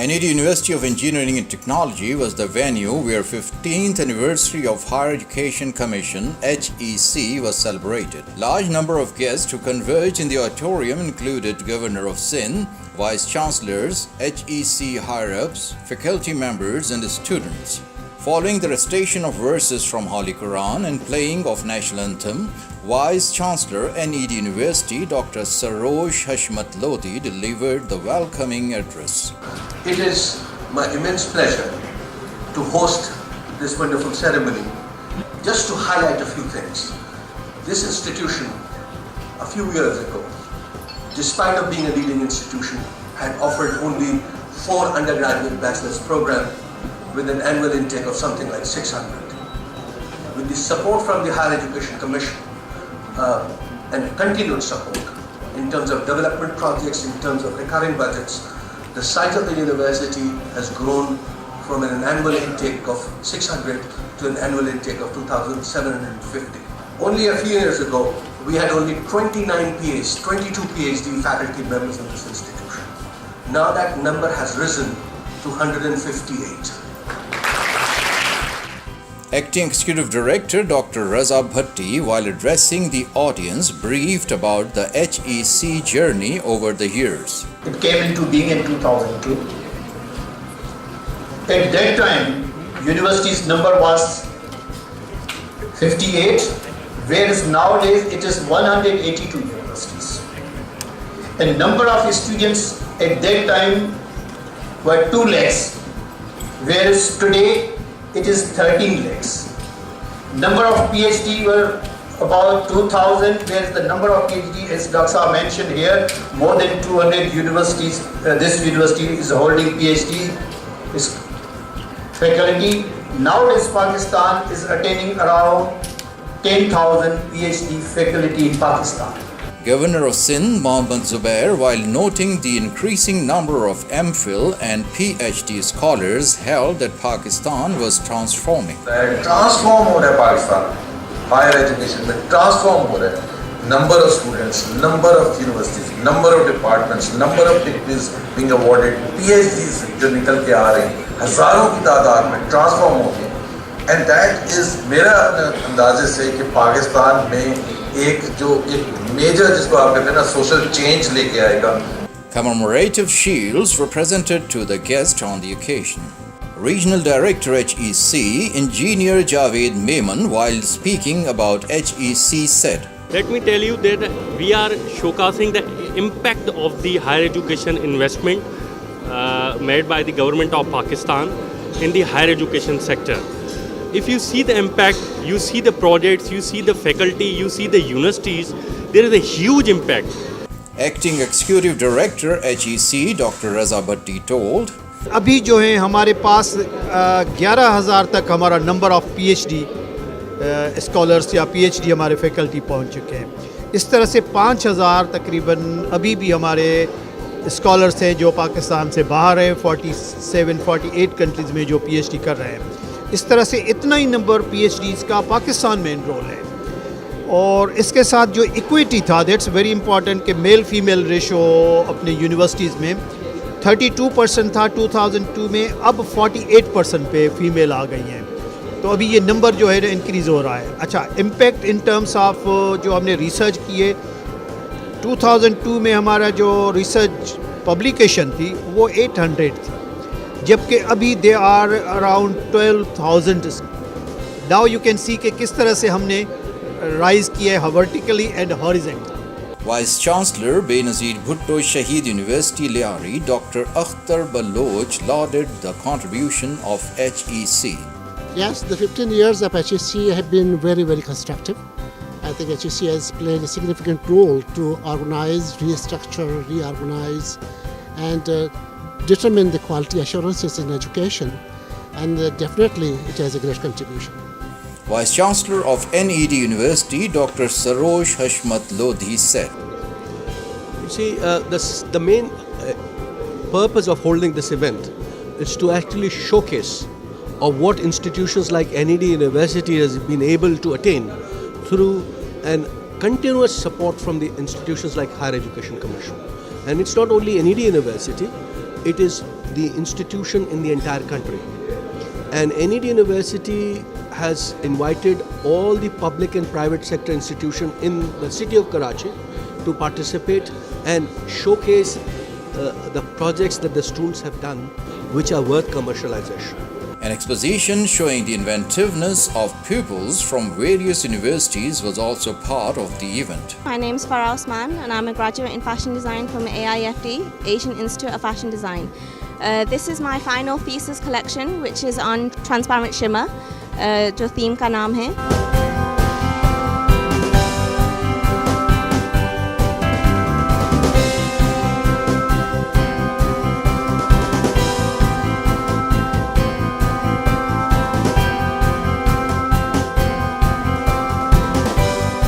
NED University of Engineering and Technology was the venue where 15th anniversary of Higher Education Commission HEC was celebrated. Large number of guests who converged in the auditorium included Governor of Sindh, Vice Chancellors, HEC higher-ups, faculty members and students. Following the recitation of verses from Holy Quran and playing of National Anthem, Vice Chancellor NED University Dr. Sarosh Hashmat Lodi delivered the welcoming address. It is my immense pleasure to host this wonderful ceremony. Just to highlight a few things. This institution, a few years ago, despite of being a leading institution, had offered only 4 undergraduate bachelor's programs with an annual intake of something like 600. With the support from the Higher Education Commission and continued support in terms of development projects, in terms of recurring budgets, the size of the university has grown from an annual intake of 600 to an annual intake of 2,750. Only a few years ago, we had only 22 PhD faculty members in this institution. Now that number has risen to 158. Acting Executive Director Dr. Raza Bhatti, while addressing the audience, briefed about the HEC journey over the years. It came into being in 2002. At that time, university's number was 58, whereas nowadays it is 182 universities. And number of students at that time were 2 lakhs, whereas today it is 13 lakhs. Number of PhD were about 2,000, whereas the number of PhD, as Dr. mentioned here, more than 200 universities. This university is holding PhD is faculty. Nowadays, Pakistan is attaining around 10,000 PhD faculty in Pakistan. Governor of Sindh, Zubair, while noting the increasing number of MPhil and PhD scholars, held that Pakistan was transforming. Transform हो रहा है Pakistan, higher education में transform हो रहा है. Number of students, number of universities, number of departments, number of degrees being awarded, PhDs जो निकल के आ रहे हैं, हजारों की तादाद में transform हो गए. And that is मेरा अंदाजे से कि पाकिस्तान में एक मेजर जिसको आप कहते हैं ना social change लेके आएगा. Commemorative shields were presented to the guests on the occasion. Regional Director HEC, Engineer Javed Memon, while speaking about HEC said, "Let me tell you that we are showcasing the impact of the higher education investment made by the government of Pakistan in the higher education sector. If you see the impact, you see the projects, you see the faculty, you see the universities, there is a huge impact." Acting Executive Director HEC Dr. Raza Bhatti told, अभी जो है हमारे पास 11,000 तक हमारा number of PhD scholars या PhD हमारे faculty पहुंच चुके हैं. इस तरह से 5,000 तकरीबन अभी भी हमारे स्कॉलर्स हैं जो पाकिस्तान से बाहर हैं. 47-48 कंट्रीज़ में जो PhD कर रहे हैं. इस तरह से इतना ही नंबर PhDs का पाकिस्तान में इनरोल है. और इसके साथ जो इक्विटी था, दैट्स वेरी इंपॉर्टेंट कि मेल फीमेल रेशो अपने यूनिवर्सिटीज़ में 32% था 2002 में, अब 48% पे फीमेल आ गई हैं. तो अभी ये नंबर जो है ना इंक्रीज़ हो रहा है. अच्छा, इम्पेक्ट इन टर्म्स ऑफ जो हमने रिसर्च किए, 2002 में हमारा जो रिसर्च पब्लिकेशन थी वो 800 थी, जबकि अभी they are around 12,000. Now you can see कि किस तरह से हमने राइज किया है vertically and horizontally. Vice Chancellor Benazir Bhutto, Shaheed University, Lyari, Dr. Akhtar Baloch lauded the contribution of HEC. Yes, the 15 years of HEC have been very, very constructive. I think HEC has played a significant role to organize, restructure, reorganize, and determine the quality assurances in education, and definitely it has a great contribution. Vice Chancellor of NED University Dr. Sarosh Hashmat Lodi said, "You see, the main purpose of holding this event is to actually showcase of what institutions like NED University has been able to attain through an continuous support from the institutions like Higher Education Commission. And it's not only NED University, it is the institution in the entire country. And NED University has invited all the public and private sector institutions in the city of Karachi to participate and showcase the projects that the students have done, which are worth commercialization. An exposition showing the inventiveness of pupils from various universities was also part of the event. My name is Farha Usman and I'm a graduate in fashion design from AIFD, Asian Institute of Fashion Design. This is my final thesis collection, which is on transparent shimmer, जो theme का नाम है.